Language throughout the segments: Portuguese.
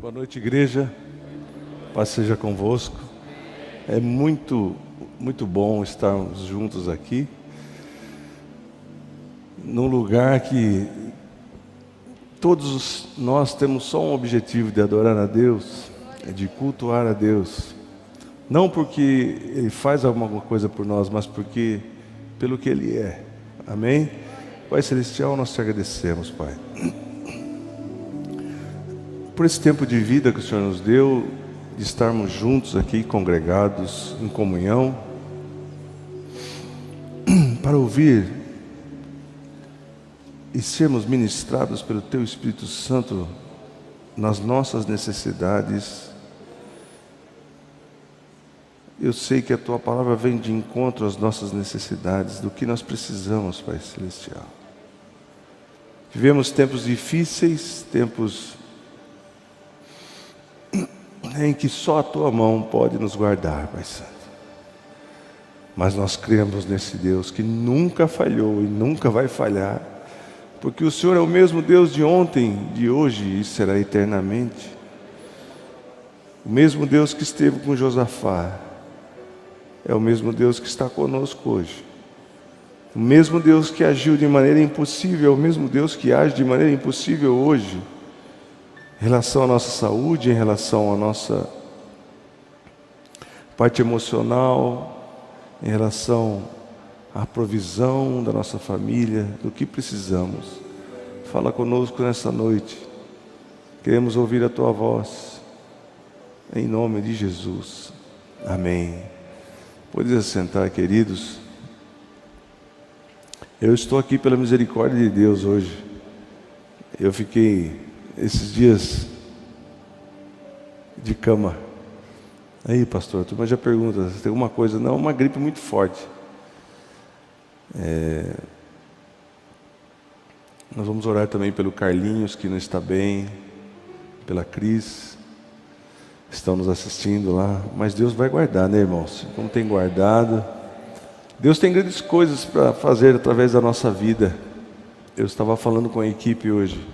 Boa noite, igreja. Paz seja convosco. É muito bom estarmos juntos aqui, num lugar que todos nós temos só um objetivo: de adorar a Deus, de cultuar a Deus. Não porque Ele faz alguma coisa por nós, mas porque pelo que Ele é. Amém? Pai Celestial, nós te agradecemos, Pai, por esse tempo de vida que o Senhor nos deu, de estarmos juntos aqui, congregados, em comunhão, para ouvir e sermos ministrados pelo Teu Espírito Santo nas nossas necessidades. Eu sei que a Tua palavra vem de encontro às nossas necessidades, do que nós precisamos, Pai Celestial. Vivemos tempos difíceis, tempos em que só a Tua mão pode nos guardar, Pai Santo. Mas nós cremos nesse Deus que nunca falhou e nunca vai falhar, porque o Senhor é o mesmo Deus de ontem, de hoje e será eternamente. O mesmo Deus que esteve com Josafá é o mesmo Deus que está conosco hoje. O mesmo Deus que agiu de maneira impossível é o mesmo Deus que age de maneira impossível hoje, em relação à nossa saúde, em relação à nossa parte emocional, em relação à provisão da nossa família, do que precisamos. Fala conosco nessa noite. Queremos ouvir a Tua voz, em nome de Jesus. Amém. Pode assentar, queridos. Eu estou aqui pela misericórdia de Deus hoje. Eu fiquei esses dias de cama. Aí, pastor, a turma já pergunta, se tem alguma coisa? Não, uma gripe muito forte. Nós vamos orar também pelo Carlinhos, que não está bem, pela Cris, estão nos assistindo lá. Mas Deus vai guardar, né, irmãos? Como tem guardado. Deus tem grandes coisas para fazer através da nossa vida. Eu estava falando com a equipe hoje.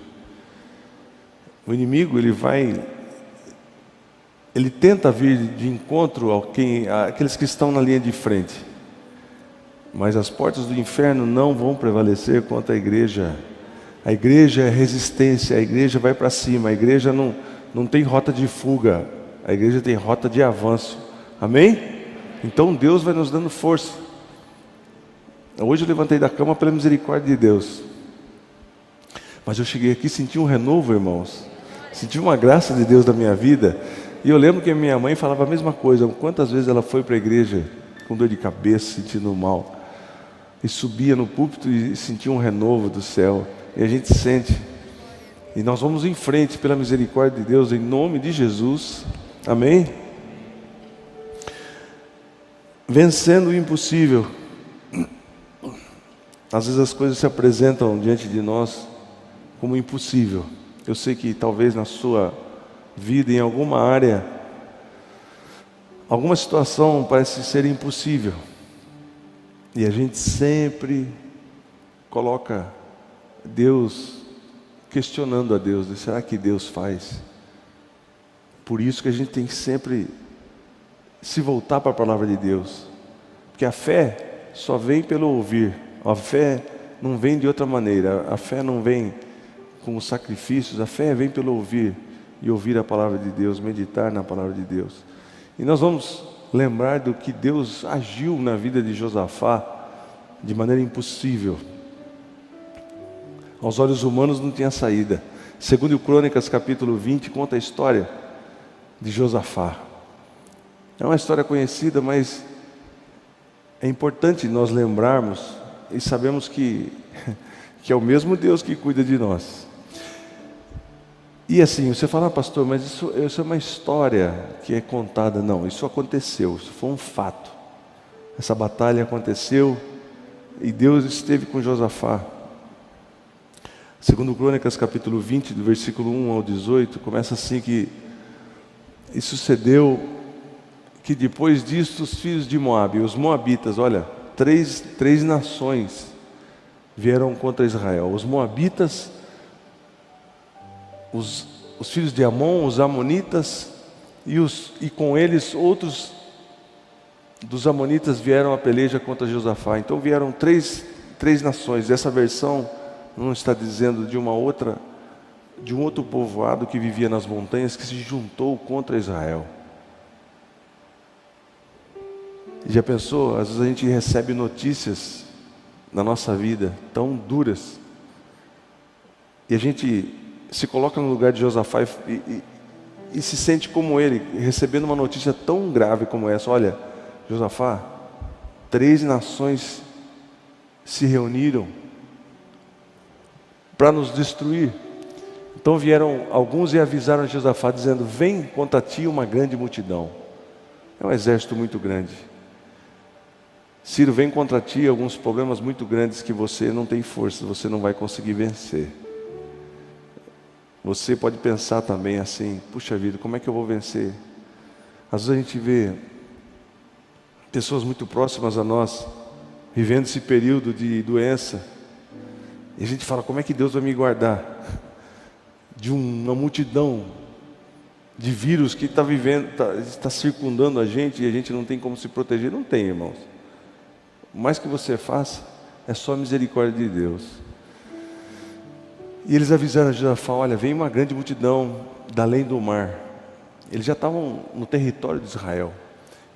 O inimigo, ele tenta vir de encontro àqueles que estão na linha de frente. Mas as portas do inferno não vão prevalecer contra a igreja. A igreja é resistência, a igreja vai para cima, a igreja não tem rota de fuga, a igreja tem rota de avanço. Amém? Então Deus vai nos dando força. Hoje eu levantei da cama pela misericórdia de Deus. Mas eu cheguei aqui e senti um renovo, irmãos. Senti uma graça de Deus na minha vida. E eu lembro que a minha mãe falava a mesma coisa. Quantas vezes ela foi para a igreja com dor de cabeça, sentindo mal, e subia no púlpito e sentia um renovo do céu. E a gente sente. E nós vamos em frente pela misericórdia de Deus, em nome de Jesus. Amém? Vencendo o impossível. Às vezes as coisas se apresentam diante de nós como impossível. Eu sei que talvez na sua vida, em alguma área, alguma situação parece ser impossível. E a gente sempre coloca Deus, questionando a Deus, será que Deus faz? Por isso que a gente tem que sempre se voltar para a palavra de Deus. Porque a fé só vem pelo ouvir. A fé não vem de outra maneira. A fé não vem com os sacrifícios. A fé vem pelo ouvir. E ouvir a palavra de Deus, meditar na palavra de Deus. E nós vamos lembrar do que Deus agiu na vida de Josafá de maneira impossível. Aos olhos humanos não tinha saída. Segundo Crônicas capítulo 20 conta a história de Josafá. É uma história conhecida, mas é importante nós lembrarmos e sabemos que é o mesmo Deus que cuida de nós. E assim, você fala, pastor, mas isso é uma história que é contada. Não, isso aconteceu, isso foi um fato. Essa batalha aconteceu e Deus esteve com Josafá. Segundo Crônicas capítulo 20, do versículo 1 ao 18, começa assim que e sucedeu que depois disto os filhos de Moabe, os moabitas, olha, três nações vieram contra Israel. Os moabitas, os os filhos de Amon, os amonitas, e com eles outros dos amonitas vieram à peleja contra Josafá. Então vieram três nações. Essa versão não está dizendo de um outro povoado que vivia nas montanhas, que se juntou contra Israel. E já pensou? Às vezes a gente recebe notícias na nossa vida tão duras, e a gente se coloca no lugar de Josafá e se sente como ele, recebendo uma notícia tão grave como essa. Olha, Josafá, 3 nações se reuniram para nos destruir. Então vieram alguns e avisaram a Josafá, dizendo: vem contra ti uma grande multidão. É um exército muito grande. Ciro, vem contra ti alguns problemas muito grandes que você não tem força, você não vai conseguir vencer. Você pode pensar também assim: puxa vida, como é que eu vou vencer? Às vezes a gente vê pessoas muito próximas a nós vivendo esse período de doença, e a gente fala: como é que Deus vai me guardar de uma multidão de vírus que está circundando a gente, e a gente não tem como se proteger? Não tem, irmãos. O mais que você faça é só a misericórdia de Deus. E eles avisaram a Josafá: olha, vem uma grande multidão da além do mar. Eles já estavam no território de Israel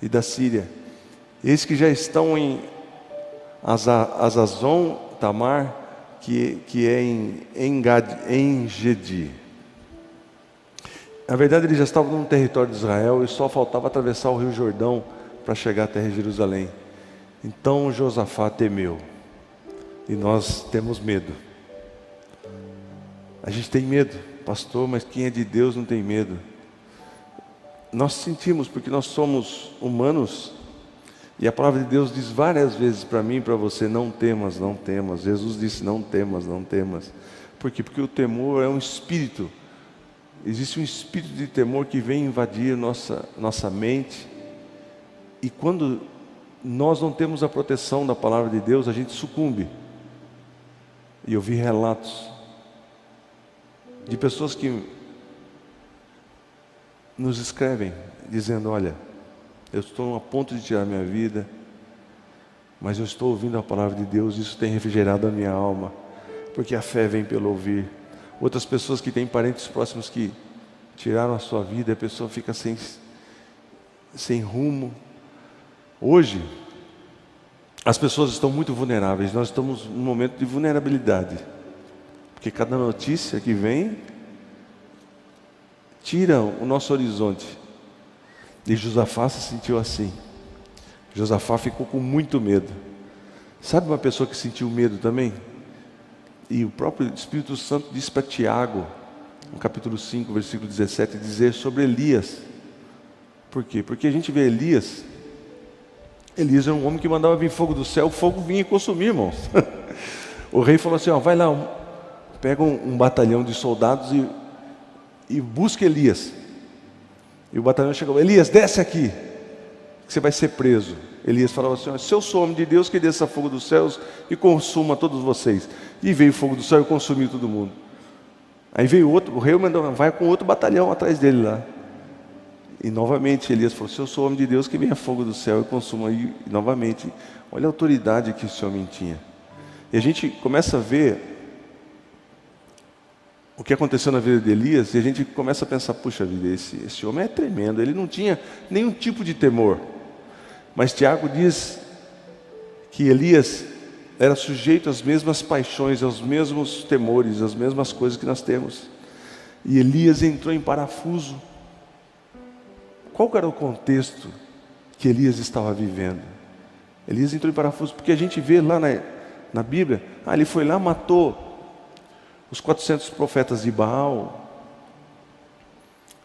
e da Síria. Eles que já estão em Azazon Tamar, que é em En-Gedi. Na verdade, eles já estavam no território de Israel e só faltava atravessar o rio Jordão para chegar até Jerusalém. Então Josafá temeu. E nós temos medo. A gente tem medo, pastor, mas quem é de Deus não tem medo. Nós sentimos, porque nós somos humanos. E a palavra de Deus diz várias vezes para mim e para você: não temas, não temas. Jesus disse: não temas, não temas. Por quê? Porque o temor é um espírito. Existe um espírito de temor que vem invadir nossa mente. E quando nós não temos a proteção da palavra de Deus, a gente sucumbe. E eu vi relatos de pessoas que nos escrevem dizendo: olha, eu estou a ponto de tirar minha vida, mas eu estou ouvindo a palavra de Deus, isso tem refrigerado a minha alma, porque a fé vem pelo ouvir. Outras pessoas que têm parentes próximos que tiraram a sua vida, a pessoa fica sem rumo. Hoje, as pessoas estão muito vulneráveis. Nós estamos num momento de vulnerabilidade, porque cada notícia que vem tira o nosso horizonte. E Josafá se sentiu assim. Josafá ficou com muito medo. Sabe uma pessoa que sentiu medo também? E o próprio Espírito Santo disse para Tiago, no capítulo 5, versículo 17, dizer sobre Elias. Por quê? Porque a gente vê Elias era um homem que mandava vir fogo do céu, o fogo vinha e consumia, irmãos. O rei falou assim: ó, vai lá, pega um batalhão de soldados e busca Elias. E o batalhão chegou: Elias, desce aqui, que você vai ser preso. Elias falava assim: ó, se eu sou homem de Deus, que desça fogo dos céus e consuma todos vocês. E veio fogo do céu e consumiu todo mundo. Aí veio outro, o rei mandou: vai com outro batalhão atrás dele lá. E novamente Elias falou: se eu sou homem de Deus, que venha fogo do céu e consuma. E novamente, olha a autoridade que esse homem tinha. E a gente começa a ver o que aconteceu na vida de Elias, e a gente começa a pensar: puxa vida, esse homem é tremendo, ele não tinha nenhum tipo de temor. Mas Tiago diz que Elias era sujeito às mesmas paixões, aos mesmos temores, às mesmas coisas que nós temos. E Elias entrou em parafuso. Qual era o contexto que Elias estava vivendo? Elias entrou em parafuso porque a gente vê lá na Bíblia, ele foi lá, matou os 400 profetas de Baal,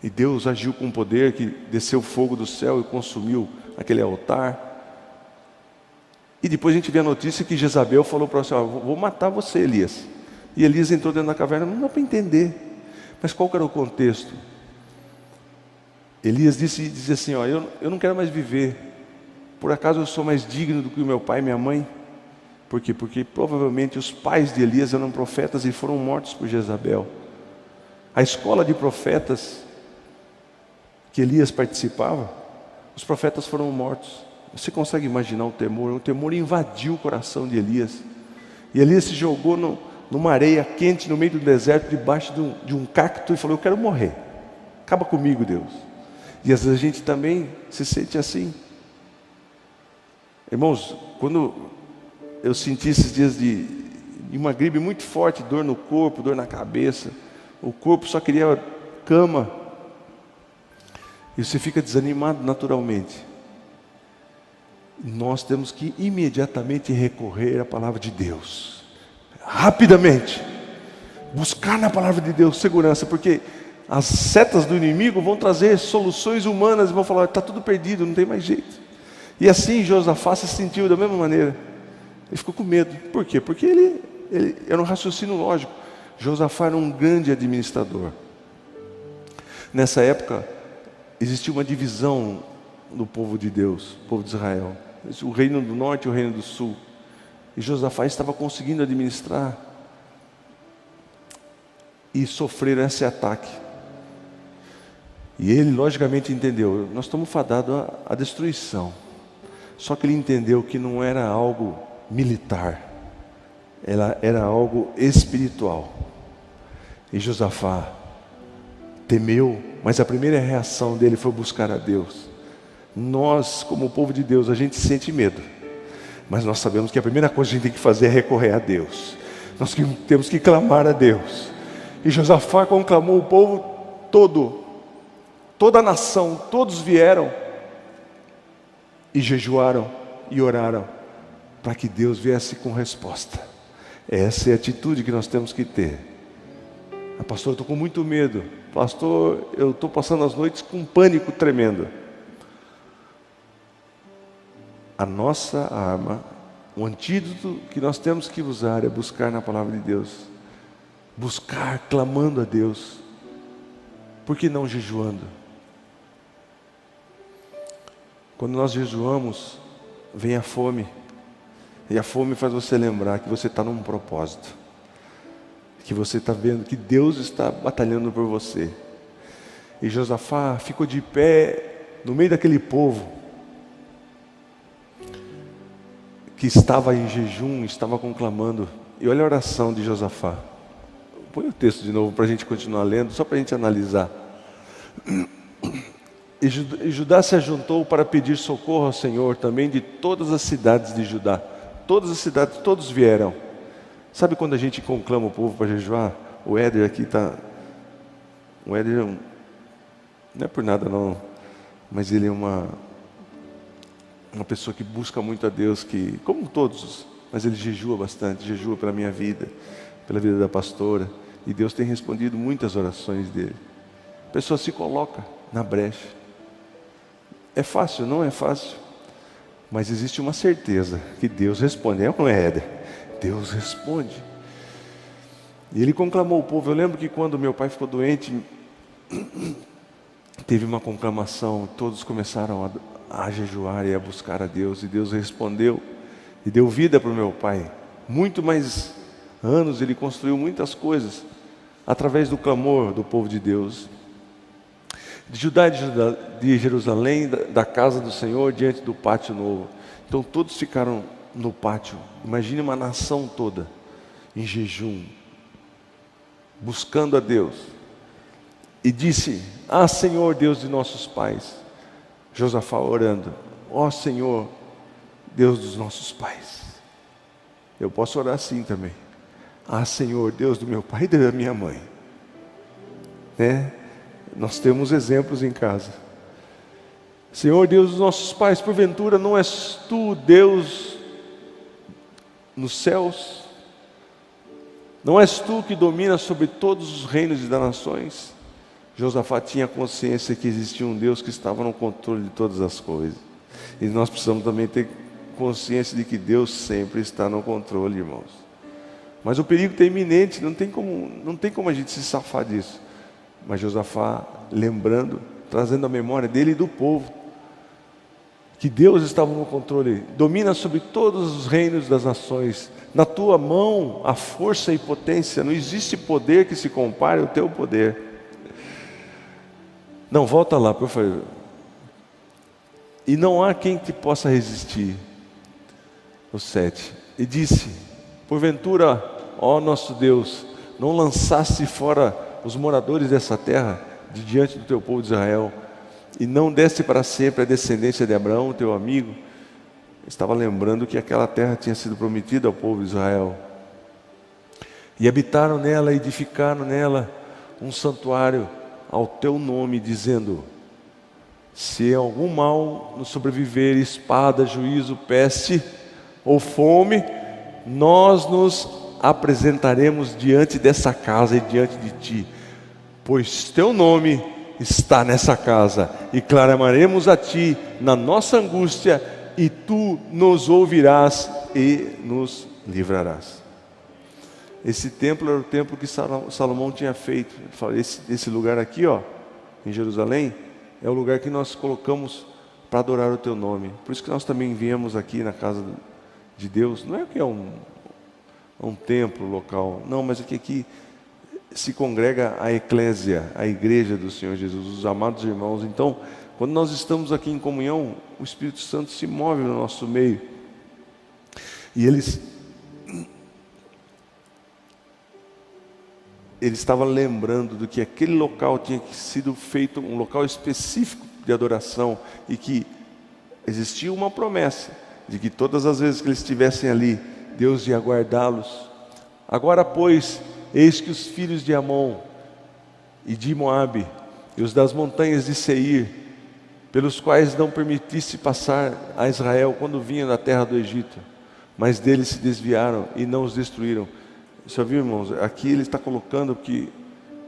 e Deus agiu com poder, que desceu fogo do céu e consumiu aquele altar. E depois a gente vê a notícia que Jezabel falou para você: vou matar você, Elias. E Elias entrou dentro da caverna. Não dá para entender, mas qual era o contexto? Elias disse assim: ó, eu não quero mais viver. Por acaso eu sou mais digno do que o meu pai e minha mãe? Por quê? Porque provavelmente os pais de Elias eram profetas e foram mortos por Jezabel. A escola de profetas que Elias participava, os profetas foram mortos. Você consegue imaginar o temor? O temor invadiu o coração de Elias. E Elias se jogou numa areia quente no meio do deserto, debaixo de um cacto, e falou: eu quero morrer. Acaba comigo, Deus. E às vezes a gente também se sente assim. Irmãos, quando eu senti esses dias de uma gripe muito forte, dor no corpo, dor na cabeça, o corpo só queria cama, e você fica desanimado naturalmente. Nós temos que imediatamente recorrer à palavra de Deus, rapidamente, buscar na palavra de Deus segurança, porque as setas do inimigo vão trazer soluções humanas e vão falar: está tudo perdido, não tem mais jeito. E assim Josafá se sentiu da mesma maneira. Ele ficou com medo. Por quê? Porque ele era um raciocínio lógico. Josafá era um grande administrador. Nessa época existia uma divisão no povo de Deus, o povo de Israel, o reino do norte e o reino do sul. E Josafá estava conseguindo administrar, e sofreram esse ataque. E ele logicamente entendeu: nós estamos fadados à destruição. Só que ele entendeu que não era algo militar, era algo espiritual. E Josafá temeu, mas a primeira reação dele foi buscar a Deus. Nós, como povo de Deus, a gente sente medo, mas nós sabemos que a primeira coisa que a gente tem que fazer é recorrer a Deus. Nós temos que clamar a Deus. E Josafá conclamou o povo todo, toda a nação, todos vieram e jejuaram e oraram para que Deus viesse com resposta. Essa é a atitude que nós temos que ter. Pastor, eu estou com muito medo. Pastor, eu estou passando as noites com um pânico tremendo. A nossa arma, o antídoto que nós temos que usar é buscar na palavra de Deus. Buscar, clamando a Deus. Por que não jejuando? Quando nós jejuamos, vem a fome. E a fome faz você lembrar que você está num propósito, que você está vendo que Deus está batalhando por você. E Josafá ficou de pé no meio daquele povo que estava em jejum, estava conclamando. E olha a oração de Josafá. Põe o texto de novo para a gente continuar lendo, só para a gente analisar. E Judá se ajuntou para pedir socorro ao Senhor, também de todas as cidades de Judá. Todas as cidades, todos vieram. Sabe quando a gente conclama o povo para jejuar? O Éder aqui está... O Éder não é por nada não, mas ele é uma pessoa que busca muito a Deus, que, como todos, mas ele jejua bastante, jejua pela minha vida, pela vida da pastora, e Deus tem respondido muitas orações dele. A pessoa se coloca na brecha. É fácil? Não é fácil, mas existe uma certeza que Deus responde. É ou não é, Éder? Deus responde. E ele conclamou o povo. Eu lembro que quando meu pai ficou doente, teve uma conclamação, todos começaram a jejuar e a buscar a Deus, e Deus respondeu e deu vida para o meu pai. Muito mais anos, ele construiu muitas coisas através do clamor do povo de Deus. De Judá e de Jerusalém, da casa do Senhor, diante do pátio novo. Então todos ficaram no pátio. Imagine uma nação toda em jejum, buscando a Deus. E disse: ah, Senhor, Deus de nossos pais. Josafá orando: ó Senhor, Deus dos nossos pais. Eu posso orar assim também. Ah, Senhor, Deus do meu pai e da minha mãe. Nós temos exemplos em casa. Senhor, Deus dos nossos pais, porventura não és tu Deus nos céus? Não és tu que dominas sobre todos os reinos e das nações? Josafá tinha consciência que existia um Deus que estava no controle de todas as coisas. E nós precisamos também ter consciência de que Deus sempre está no controle, irmãos. Mas o perigo está iminente, não tem como a gente se safar disso. Mas Josafá, lembrando, trazendo a memória dele e do povo, que Deus estava no controle, domina sobre todos os reinos das nações, Na tua mão há força e potência, não existe poder que se compare ao teu poder. Não, volta lá, por favor. E não há quem te possa resistir. O 7. E disse: porventura, ó nosso Deus, não lançaste fora os moradores dessa terra de diante do teu povo de Israel, e não deste para sempre a descendência de Abraão, teu amigo? Estava lembrando que aquela terra tinha sido prometida ao povo de Israel. E habitaram nela, edificaram nela um santuário ao teu nome, dizendo: se algum mal nos sobreviver, espada, juízo, peste ou fome, nós nos apresentaremos diante dessa casa e diante de ti, pois teu nome está nessa casa, e clamaremos a ti na nossa angústia, e tu nos ouvirás e nos livrarás. Esse templo era o templo que Salomão tinha feito. Ele fala, esse lugar aqui, ó, em Jerusalém, é o lugar que nós colocamos para adorar o teu nome. Por isso que nós também viemos aqui na casa de Deus. Não é que é um templo local, não, mas é que aqui se congrega a eclésia, a igreja do Senhor Jesus, os amados irmãos. Então, quando nós estamos aqui em comunhão, o Espírito Santo se move no nosso meio. E ele estava lembrando do que aquele local tinha sido feito, um local específico de adoração, e que existia uma promessa de que todas as vezes que eles estivessem ali, Deus ia guardá-los. Agora, pois, eis que os filhos de Amon e de Moabe e os das montanhas de Seir, pelos quais não permitisse passar a Israel quando vinha da terra do Egito, mas deles se desviaram e não os destruíram. Você viu, irmãos? Aqui ele está colocando que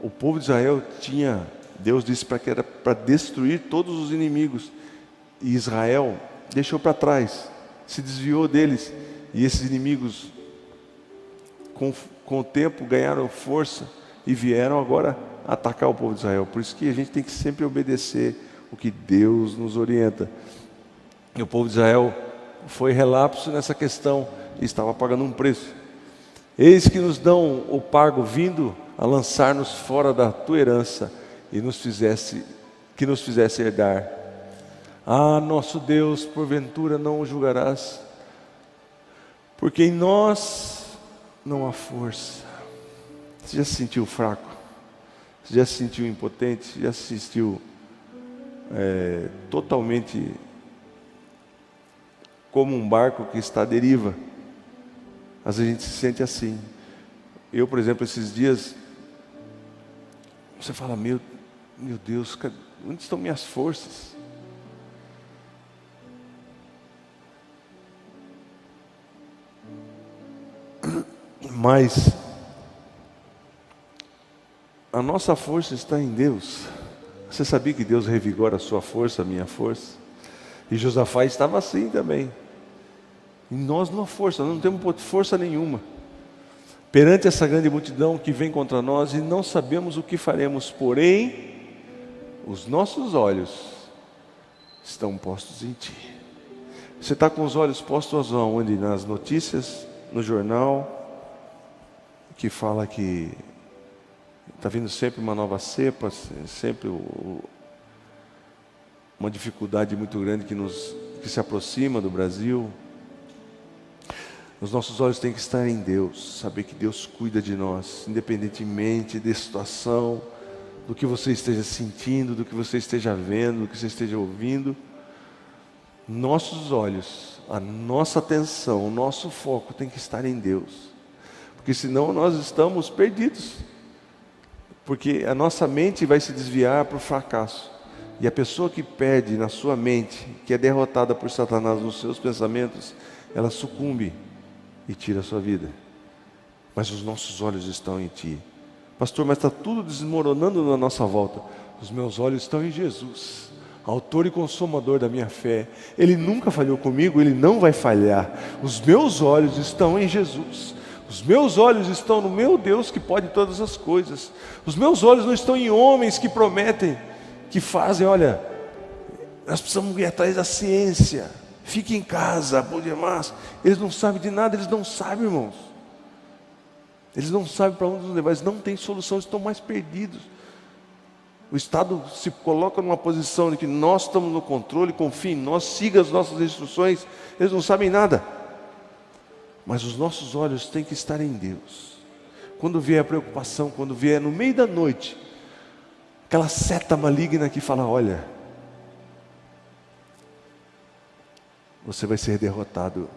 o povo de Israel tinha, Deus disse que era para destruir todos os inimigos, e Israel deixou para trás, se desviou deles, e esses inimigos com o tempo ganharam força e vieram agora atacar o povo de Israel. Por isso que a gente tem que sempre obedecer o que Deus nos orienta. E o povo de Israel foi relapso nessa questão e estava pagando um preço. Eis que nos dão o pago vindo a lançar-nos fora da tua herança e nos fizesse herdar. Ah, nosso Deus, porventura não o julgarás, porque em nós não há força. Você já se sentiu fraco? Você já se sentiu impotente? Já se sentiu totalmente como um barco que está à deriva? Às vezes a gente se sente assim. Eu, por exemplo, esses dias, você fala, meu Deus, onde estão minhas forças? Mas a nossa força está em Deus. Você sabia que Deus revigora a sua força, a minha força? E Josafá estava assim também. E nós não há força, nós não temos força nenhuma perante essa grande multidão que vem contra nós, e não sabemos o que faremos. Porém, os nossos olhos estão postos em Ti. Você está com os olhos postos aonde? Nas notícias, no jornal, que fala que está vindo sempre uma nova cepa, sempre uma dificuldade muito grande que se aproxima do Brasil. Os nossos olhos têm que estar em Deus, saber que Deus cuida de nós, independentemente da situação, do que você esteja sentindo, do que você esteja vendo, do que você esteja ouvindo. Nossos olhos, a nossa atenção, o nosso foco tem que estar em Deus, porque senão nós estamos perdidos, porque a nossa mente vai se desviar para o fracasso, e a pessoa que perde na sua mente, que é derrotada por Satanás nos seus pensamentos, ela sucumbe e tira a sua vida. Mas os nossos olhos estão em Ti. Pastor, mas está tudo desmoronando na nossa volta. Os meus olhos estão em Jesus, autor e consumador da minha fé. Ele nunca falhou comigo, Ele não vai falhar. Os meus olhos estão em Jesus. Os meus olhos estão no meu Deus que pode todas as coisas. Os meus olhos não estão em homens que prometem, que fazem, olha, nós precisamos ir atrás da ciência. Fique em casa, bom demais. Eles não sabem de nada, eles não sabem, irmãos. Eles não sabem para onde nos levar, eles não têm solução, eles estão mais perdidos. O Estado se coloca numa posição de que nós estamos no controle, confie em nós, siga as nossas instruções. Eles não sabem nada. Mas os nossos olhos têm que estar em Deus. Quando vier a preocupação, quando vier no meio da noite, aquela seta maligna que fala, olha, você vai ser derrotado.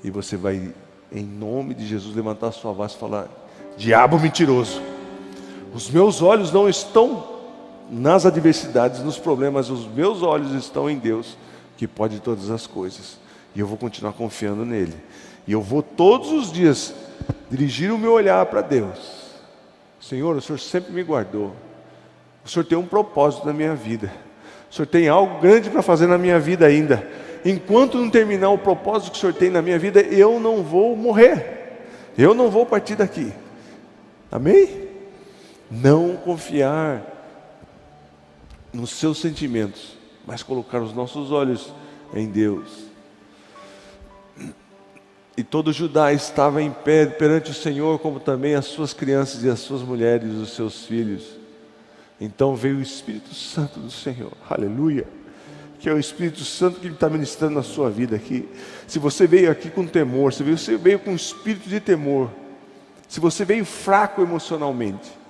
E você vai, em nome de Jesus, levantar a sua voz e falar, diabo mentiroso, os meus olhos não estão nas adversidades, nos problemas, os meus olhos estão em Deus, que pode todas as coisas. E eu vou continuar confiando nele. E eu vou todos os dias dirigir o meu olhar para Deus. Senhor, o Senhor sempre me guardou. O Senhor tem um propósito na minha vida. O Senhor tem algo grande para fazer na minha vida ainda. Enquanto não terminar o propósito que o Senhor tem na minha vida, eu não vou morrer. Eu não vou partir daqui. Amém? Não confiar nos seus sentimentos, mas colocar os nossos olhos em Deus. E todo Judá estava em pé perante o Senhor, como também as suas crianças e as suas mulheres e os seus filhos. Então veio o Espírito Santo do Senhor, aleluia, que é o Espírito Santo que está ministrando na sua vida aqui. Se você veio aqui com temor, se você veio com espírito de temor, se você veio fraco emocionalmente,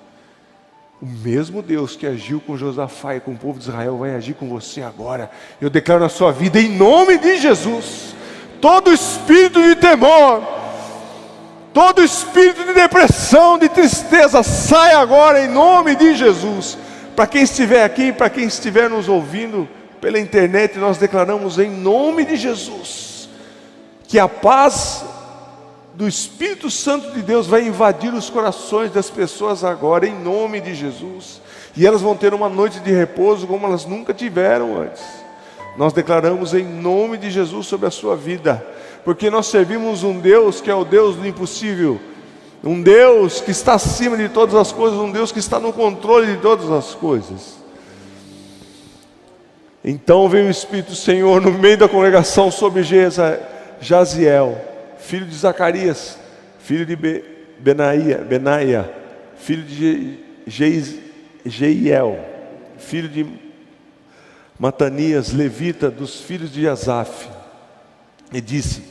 o mesmo Deus que agiu com Josafá e com o povo de Israel vai agir com você agora. Eu declaro na sua vida, em nome de Jesus, todo espírito de temor, todo espírito de depressão, de tristeza, sai agora em nome de Jesus. Para quem estiver aqui, para quem estiver nos ouvindo pela internet, nós declaramos em nome de Jesus que a paz do Espírito Santo de Deus vai invadir os corações das pessoas agora, em nome de Jesus, e elas vão ter uma noite de repouso como elas nunca tiveram antes. Nós declaramos em nome de Jesus sobre a sua vida, porque nós servimos um Deus que é o Deus do impossível, um Deus que está acima de todas as coisas, um Deus que está no controle de todas as coisas. Então veio o Espírito do Senhor no meio da congregação sobre Jaziel, filho de Zacarias, filho de Benaia, filho de Jeiel, filho de Matanias, levita, dos filhos de Asaf, e disse: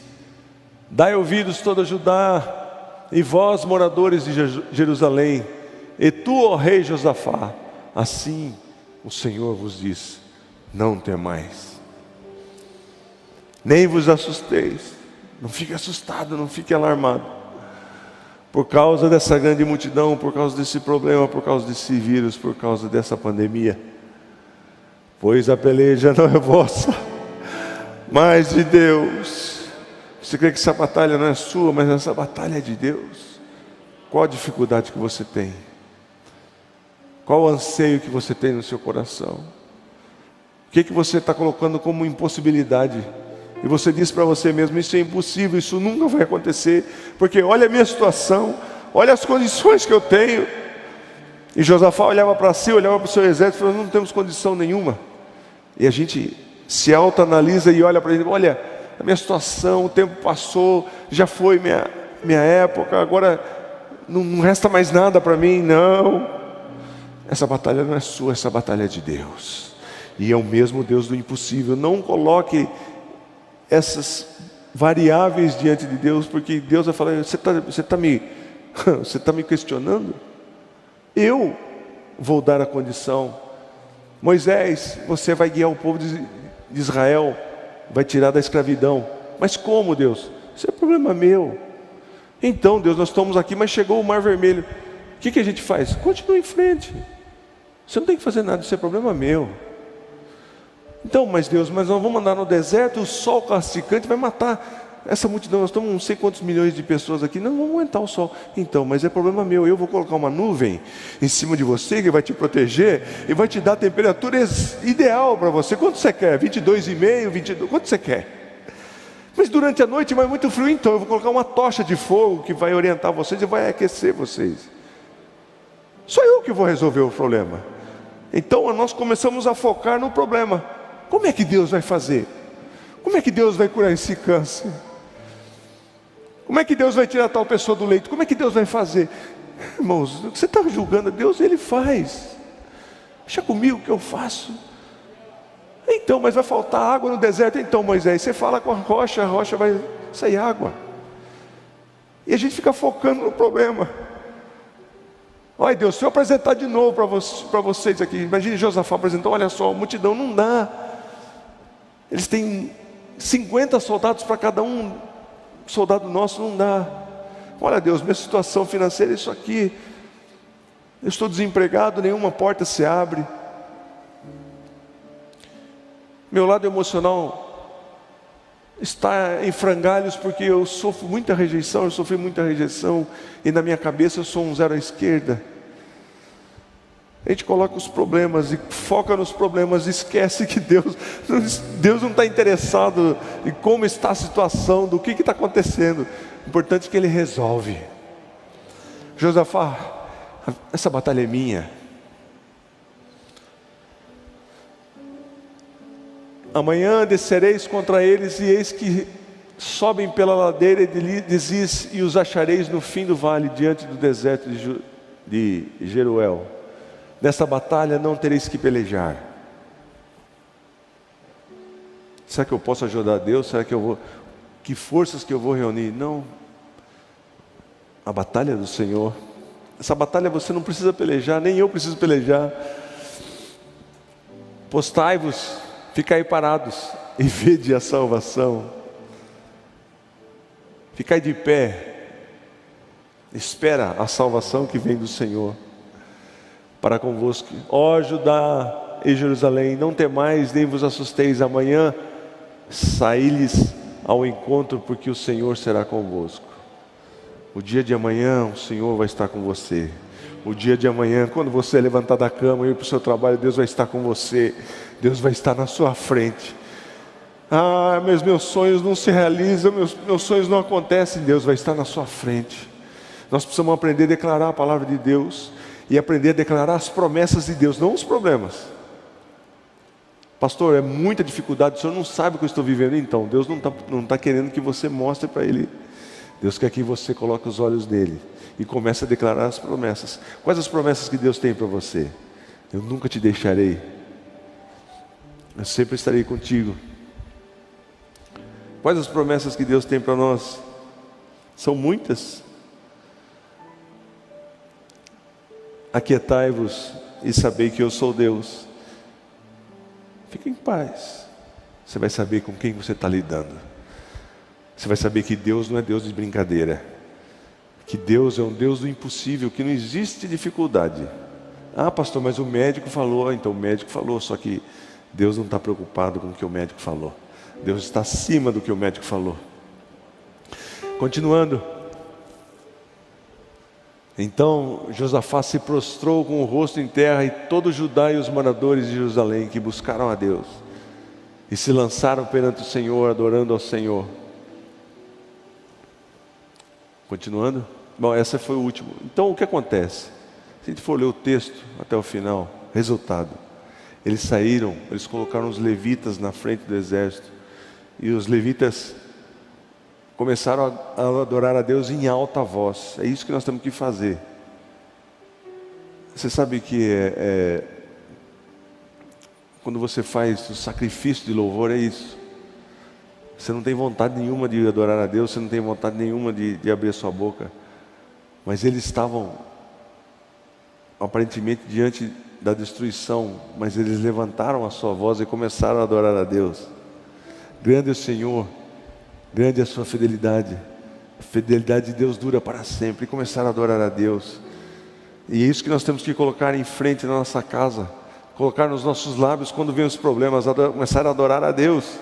dai ouvidos toda Judá, e vós moradores de Jerusalém, e tu, ó rei Josafá, assim o Senhor vos diz: não temais, nem vos assusteis. Não fique assustado, não fique alarmado, por causa dessa grande multidão, por causa desse problema, por causa desse vírus, por causa dessa pandemia. Pois a peleja não é vossa, mas de Deus. Você crê que essa batalha não é sua, mas essa batalha é de Deus? Qual a dificuldade que você tem? Qual o anseio que você tem no seu coração? O que você está colocando como impossibilidade? E você diz para você mesmo, isso é impossível, isso nunca vai acontecer, porque olha a minha situação, olha as condições que eu tenho. E Josafá olhava para si, olhava para o seu exército e falou: não temos condição nenhuma. E a gente se autoanalisa e olha para ele: olha, a minha situação, o tempo passou, já foi minha época, agora não resta mais nada para mim. Não, essa batalha não é sua, essa batalha é de Deus, e é o mesmo Deus do impossível. Não coloque essas variáveis diante de Deus, porque Deus vai falar: você tá me questionando? Eu vou dar a condição. Moisés, você vai guiar o povo de Israel, vai tirar da escravidão. Mas como, Deus? Isso é problema meu. Então, Deus, nós estamos aqui, mas chegou o Mar Vermelho. O que a gente faz? Continua em frente. Você não tem que fazer nada, isso é problema meu. Então, mas Deus, mas nós vamos andar no deserto, o sol castigante vai matar essa multidão. Nós estamos não sei quantos milhões de pessoas aqui, não vamos aguentar o sol. Então, mas é problema meu, eu vou colocar uma nuvem em cima de você que vai te proteger e vai te dar a temperatura ideal para você. Quanto você quer? 22,5, 22, quanto você quer? Mas durante a noite vai muito frio, então eu vou colocar uma tocha de fogo que vai orientar vocês e vai aquecer vocês. Sou eu que vou resolver o problema. Então nós começamos a focar no problema. Como é que Deus vai fazer? Como é que Deus vai curar esse câncer? Como é que Deus vai tirar tal pessoa do leito? Como é que Deus vai fazer? Irmãos, você está julgando a Deus, Ele faz. Deixa comigo que eu faço. Então, mas vai faltar água no deserto. Então, Moisés, você fala com a rocha vai sair água. E a gente fica focando no problema. Olha Deus, se eu apresentar de novo para vocês aqui, imagine Josafá apresentou, olha só, a multidão não dá. Eles têm 50 soldados para cada um, soldado nosso não dá. Olha Deus, minha situação financeira é isso aqui. Eu estou desempregado, nenhuma porta se abre. Meu lado emocional está em frangalhos porque eu sofro muita rejeição, eu sofri muita rejeição e na minha cabeça eu sou um zero à esquerda. A gente coloca os problemas e foca nos problemas, esquece que Deus não está interessado em como está a situação, do que está acontecendo. O importante é que Ele resolve. Josafá, essa batalha é minha. Amanhã descereis contra eles, e eis que sobem pela ladeira de Ziz, e os achareis no fim do vale, diante do deserto de Jeruel. Nessa batalha não tereis que pelejar. Será que eu posso ajudar a Deus? Será que eu vou? Que forças que eu vou reunir? Não. A batalha é do Senhor. Essa batalha você não precisa pelejar, nem eu preciso pelejar. Postai-vos, ficai parados e vede a salvação. Ficai de pé, espera a salvação que vem do Senhor para convosco. Ó Judá e Jerusalém, não temais nem vos assusteis, amanhã saí-lhes ao encontro, porque o Senhor será convosco. O dia de amanhã o Senhor vai estar com você. O dia de amanhã, quando você levantar da cama e ir para o seu trabalho, Deus vai estar com você. Deus vai estar na sua frente. Ah, mas meus sonhos não se realizam, meus sonhos não acontecem. Deus vai estar na sua frente. Nós precisamos aprender a declarar a palavra de Deus e aprender a declarar as promessas de Deus, não os problemas. Pastor, é muita dificuldade, o senhor não sabe o que eu estou vivendo. Então, Deus não tá querendo que você mostre para Ele. Deus quer que você coloque os olhos nele e comece a declarar as promessas. Quais as promessas que Deus tem para você? Eu nunca te deixarei, eu sempre estarei contigo. Quais as promessas que Deus tem para nós? São muitas. Aquietai-vos e sabei que eu sou Deus. Fique em paz. Você vai saber com quem você está lidando. Você vai saber que Deus não é Deus de brincadeira. Que Deus é um Deus do impossível, que não existe dificuldade. Ah, pastor, mas o médico falou. Então o médico falou, só que Deus não está preocupado com o que o médico falou. Deus está acima do que o médico falou. Continuando. Então Josafá se prostrou com o rosto em terra, e todo Judá e os moradores de Jerusalém que buscaram a Deus e se lançaram perante o Senhor, adorando ao Senhor. Continuando. Bom, essa foi o último. Então o que acontece? Se a gente for ler o texto até o final, resultado: eles saíram, eles colocaram os levitas na frente do exército, e os levitas começaram a adorar a Deus em alta voz. É isso que nós temos que fazer. Você sabe que quando você faz o sacrifício de louvor, é isso. Você não tem vontade nenhuma de adorar a Deus, você não tem vontade nenhuma de abrir a sua boca. Mas eles estavam aparentemente diante da destruição, mas eles levantaram a sua voz e começaram a adorar a Deus. Grande é o Senhor, grande é a sua fidelidade. A fidelidade de Deus dura para sempre. E começaram a adorar a Deus. E é isso que nós temos que colocar em frente na nossa casa, colocar nos nossos lábios quando vem os problemas, começar a adorar a Deus.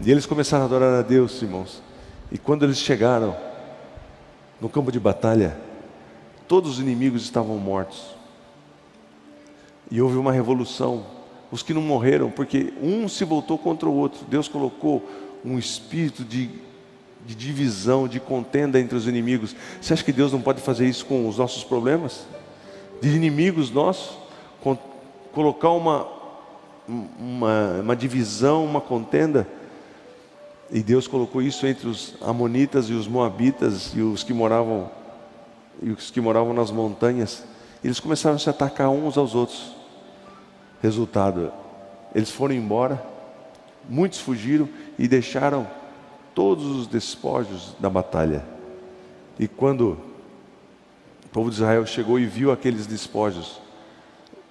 E eles começaram a adorar a Deus, irmãos. E quando eles chegaram no campo de batalha, todos os inimigos estavam mortos. E houve uma revolução. Os que não morreram, porque um se voltou contra o outro. Deus colocou um espírito de divisão, de contenda entre os inimigos. Você acha que Deus não pode fazer isso com os nossos problemas? De inimigos nossos? Colocar uma divisão, uma contenda? E Deus colocou isso entre os amonitas e os moabitas e os que moravam nas montanhas. Eles começaram a se atacar uns aos outros. Resultado, eles foram embora, muitos fugiram e deixaram todos os despojos da batalha. E quando o povo de Israel chegou e viu aqueles despojos,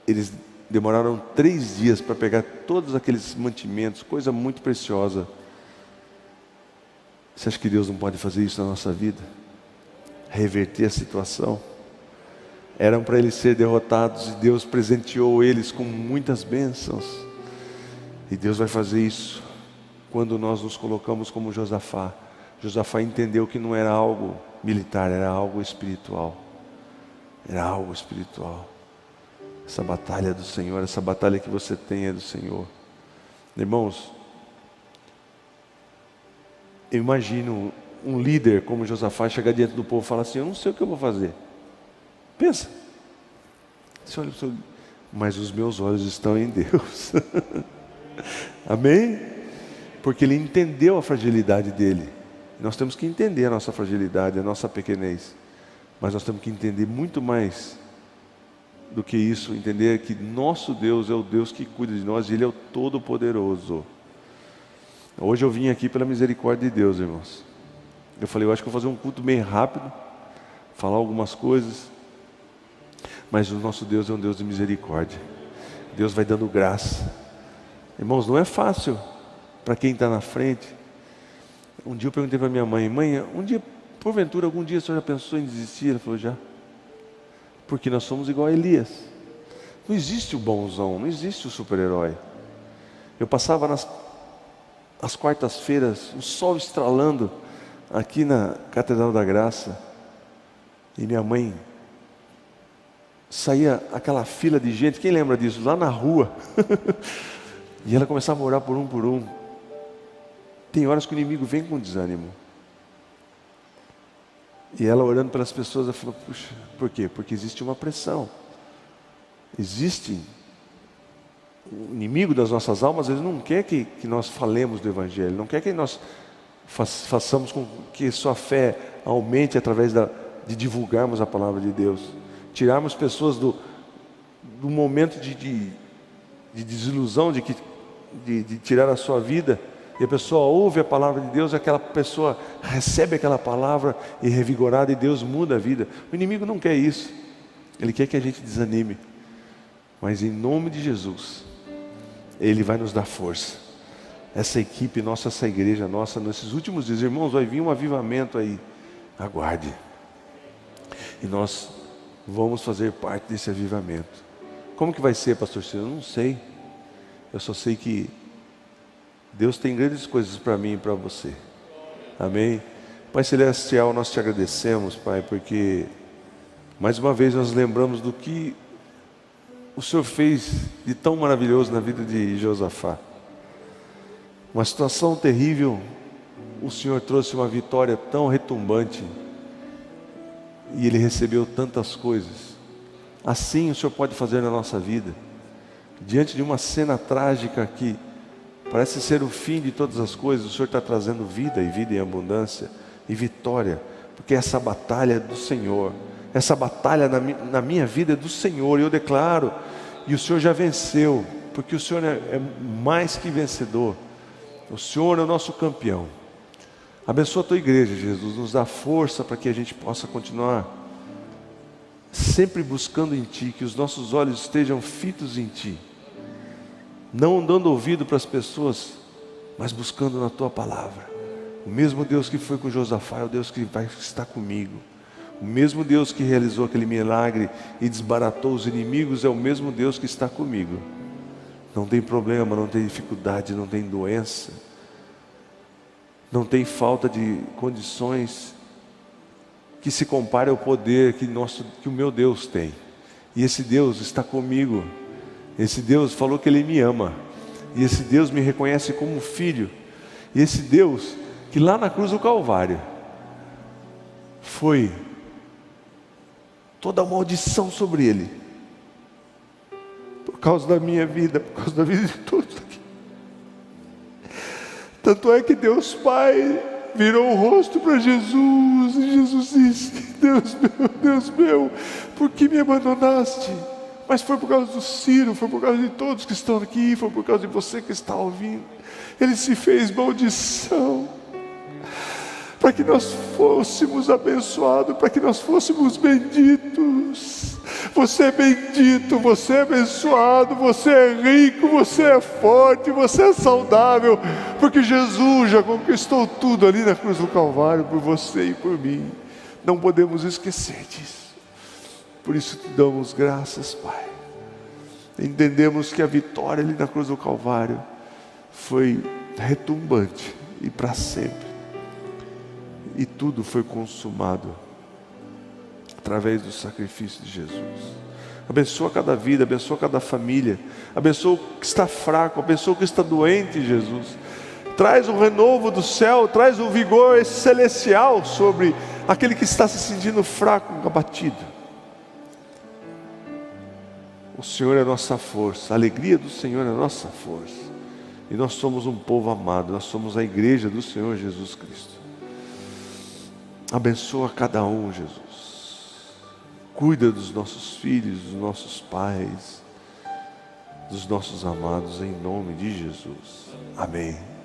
eles demoraram 3 dias para pegar todos aqueles mantimentos, coisa muito preciosa. Você acha que Deus não pode fazer isso na nossa vida? Reverter a situação? Eram para eles ser derrotados e Deus presenteou eles com muitas bênçãos. E Deus vai fazer isso quando nós nos colocamos como Josafá. Josafá entendeu que não era algo militar, era algo espiritual. Era algo espiritual. Essa batalha é do Senhor, essa batalha que você tem é do Senhor. Irmãos, eu imagino um líder como Josafá chegar diante do povo e falar assim: eu não sei o que eu vou fazer. Pensa. Você olha para o seu... Mas os meus olhos estão em Deus. Amém? Porque ele entendeu a fragilidade dele. Nós temos que entender a nossa fragilidade, a nossa pequenez. Mas nós temos que entender muito mais do que isso. Entender que nosso Deus é o Deus que cuida de nós e Ele é o Todo-Poderoso. Hoje eu vim aqui pela misericórdia de Deus, irmãos. Eu falei, eu acho que eu vou fazer um culto bem rápido, falar algumas coisas. Mas o nosso Deus é um Deus de misericórdia. Deus vai dando graça. Irmãos, não é fácil para quem está na frente. Um dia eu perguntei para minha mãe: mãe, um dia, porventura, algum dia a senhora já pensou em desistir? Ela falou: já. Porque nós somos igual a Elias. Não existe o bonzão, não existe o super-herói. Eu passava às quartas-feiras, o sol estralando aqui na Catedral da Graça, e minha mãe saía aquela fila de gente, quem lembra disso? Lá na rua. E ela começava a orar por um. Tem horas que o inimigo vem com desânimo. E ela orando pelas pessoas, ela falou: puxa, por quê? Porque existe uma pressão. Existe o inimigo das nossas almas, ele não quer que nós falemos do Evangelho, não quer que nós façamos com que sua fé aumente através de divulgarmos a palavra de Deus. Tirarmos pessoas do momento de desilusão, de tirar a sua vida, e a pessoa ouve a palavra de Deus, aquela pessoa recebe aquela palavra e revigorada, e Deus muda a vida. O inimigo não quer isso, ele quer que a gente desanime, mas em nome de Jesus, Ele vai nos dar força. Essa equipe nossa, essa igreja nossa, nesses últimos dias, irmãos, vai vir um avivamento aí, aguarde, e nós vamos fazer parte desse avivamento. Como que vai ser, pastor Ciro? Eu não sei. Eu só sei que Deus tem grandes coisas para mim e para você. Amém? Pai Celestial, nós te agradecemos, Pai, porque mais uma vez nós lembramos do que o Senhor fez de tão maravilhoso na vida de Josafá. Uma situação terrível, o Senhor trouxe uma vitória tão retumbante, e ele recebeu tantas coisas. Assim o Senhor pode fazer na nossa vida. Diante de uma cena trágica que parece ser o fim de todas as coisas, o Senhor está trazendo vida, e vida em abundância, e vitória, porque essa batalha é do Senhor. Essa batalha na minha vida é do Senhor, e eu declaro, e o Senhor já venceu, porque o Senhor é mais que vencedor. O Senhor é o nosso campeão. Abençoa a tua igreja, Jesus, nos dá força para que a gente possa continuar sempre buscando em Ti, que os nossos olhos estejam fitos em Ti, não dando ouvido para as pessoas, mas buscando na Tua palavra. O mesmo Deus que foi com Josafá é o Deus que vai estar comigo. O mesmo Deus que realizou aquele milagre e desbaratou os inimigos é o mesmo Deus que está comigo. Não tem problema, não tem dificuldade, não tem doença, não tem falta de condições que se compare ao poder que o meu Deus tem. E esse Deus está comigo. Esse Deus falou que Ele me ama, e esse Deus me reconhece como filho. E esse Deus que lá na cruz do Calvário foi toda a maldição sobre Ele, por causa da minha vida, por causa da vida de todos aqui. Tanto é que Deus Pai virou o rosto para Jesus, e Jesus disse: Deus meu, por que me abandonaste? Mas foi por causa do Ciro, foi por causa de todos que estão aqui, foi por causa de você que está ouvindo. Ele se fez maldição, para que nós fôssemos abençoados, para que nós fôssemos benditos. Você é bendito, você é abençoado, você é rico, você é forte, você é saudável, porque Jesus já conquistou tudo ali na cruz do Calvário, por você e por mim. Não podemos esquecer disso. Por isso te damos graças, Pai. Entendemos que a vitória ali na cruz do Calvário foi retumbante e para sempre. E tudo foi consumado através do sacrifício de Jesus. Abençoa cada vida, abençoa cada família, abençoa o que está fraco, abençoa o que está doente, Jesus. Traz o renovo do céu, traz o vigor celestial sobre aquele que está se sentindo fraco, abatido. O Senhor é a nossa força, a alegria do Senhor é a nossa força. E nós somos um povo amado, nós somos a igreja do Senhor Jesus Cristo. Abençoa cada um, Jesus. Cuida dos nossos filhos, dos nossos pais, dos nossos amados, em nome de Jesus. Amém.